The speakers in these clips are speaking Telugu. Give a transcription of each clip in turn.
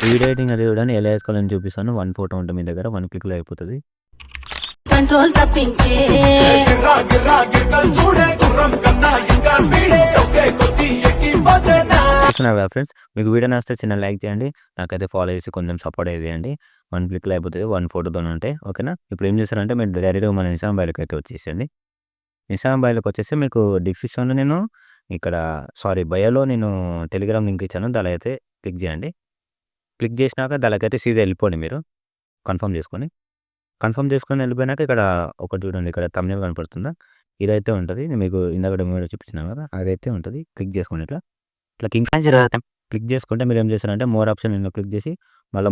వీడియో ఎడిటింగ్ అది చూడండి ఎలా వేసుకోవాలని చూపిస్తాను. 1 ఫోటో ఉంటే మీ దగ్గర 1 క్లిక్‌లో అయిపోతది. కంట్రోల్ తప్పించే చూస్తున్నారు కదా ఫ్రెండ్స్, మీకు వీడియో నచ్చితే చిన్న లైక్ చేయండి. నాకైతే ఫాలో చేసి కొంచెం సపోర్ట్ అయితే చేయండి. 1 క్లిక్‌లో అయిపోతది. 1 ఫోటోతోనే ఉంటాయి. ఓకేనా. ఇప్పుడు ఏం చేస్తారంటే మీరు డైరెక్ట్‌గా మన ఇన్‌స్టాగ్రామ్ బయోలోకి అయితే వచ్చేసేయండి. ఇన్‌స్టాగ్రామ్ బయోలోకి వచ్చేసి మీకు డిస్క్రిప్షన్‌లో నేను ఇక్కడ బయోలో నేను టెలిగ్రామ్ లింక్ ఇచ్చాను. దానిలో అయితే క్లిక్ చేయండి. క్లిక్ చేసినాక దానిలోకైతే సీదా వెళ్ళిపోండి మీరు. కన్ఫర్మ్ చేసుకొని. కన్ఫర్మ్ చేసుకొని వెళ్ళిపోయినాక ఇక్కడ ఒకటి చూడండి, ఇక్కడ థంబ్‌నెయిల్ కనపడుతుందా? ఇదైతే ఉంటది. నేను మీకు ఇందాక డెమోలో చూపించినాను కదా! అదైతే ఉంటది. క్లిక్ చేసుకోండి ఇట్లా. ఇట్లా క్లిక్ చేసుకుంటే మీరేం చేస్తారంటే మోర్ ఆప్షన్ క్లిక్ చేసి మళ్ళీ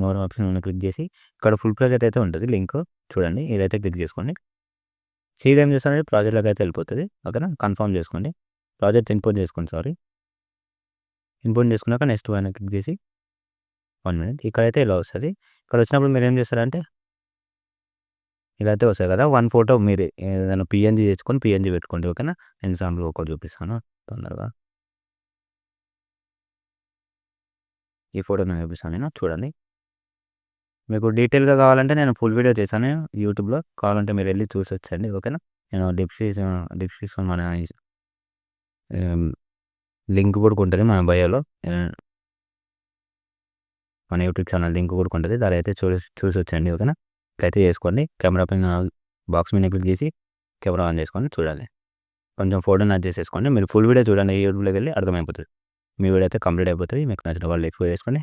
మోర్ ఆప్షన్ క్లిక్ చేసి ఇక్కడ ఫుల్ ప్రాజెక్ట్ అయితే ఉంటుంది లింక్ చూడండి. ఇదైతే క్లిక్ చేసుకోండి. సీదా ఏం చేస్తారంటే ప్రాజెక్ట్‌లోకి అయితే వెళ్ళిపోతది. ఓకేనా. కన్ఫర్మ్ చేసుకోండి. ప్రాజెక్ట్ ఇంపోర్ట్ చేసుకోండి. ఇంపోర్ట్ చేసుకున్నాక నెక్స్ట్ పైన క్లిక్ చేసి 1 మినిట్ ఇక్కడైతే ఇలా వస్తది. ఇక్కడ వచ్చినప్పుడు మీరేం చేస్తారంటే ఇలా అయితే వస్తాయి కదా! 1 ఫోటో మీరు ఏదైనా పీఎన్‌జీ తెచ్చుకొని పీఎన్‌జీ పెట్టుకోండి. ఓకేనా. నేను ఎగ్జాంపుల్ ఒకటి చూపిస్తాను తొందరగా. ఈ ఫోటో నేను చూపిస్తాను నేను చూడండి. మీకు డీటెయిల్‌గా కావాలంటే నేను ఫుల్ వీడియో చేశాను యూట్యూబ్‌లో. కావాలంటే మీరు వెళ్లి చూసొచ్చండి. ఓకేనా. నేను డిస్క్రిప్షన్ మన లింక్ కూడా ఉంటది మన బయోలో. మన యూట్యూబ్ ఛానల్ లింక్ కూడా ఉంటది. దాన్ని అయితే చూసొచ్చండి. ఓకేనా. ఇట్లయితే చేసుకోండి. కెమెరా పైన బాక్స్ మీద క్లిక్ చేసి కెమెరా ఆన్ చేసుకొని చూడాలి. కొంచెం ఫోటోని అడ్జస్ట్ చేసుకోండి. మీరు ఫుల్ వీడియో చూడండి యూట్యూబ్‌లోకి వెళ్ళి అర్థమైపోతది. మీ వీడియో అయితే కంప్లీట్ అయిపోతది. మీకు నచ్చిన వాళ్ళు ఎక్కువ చేసుకోండి.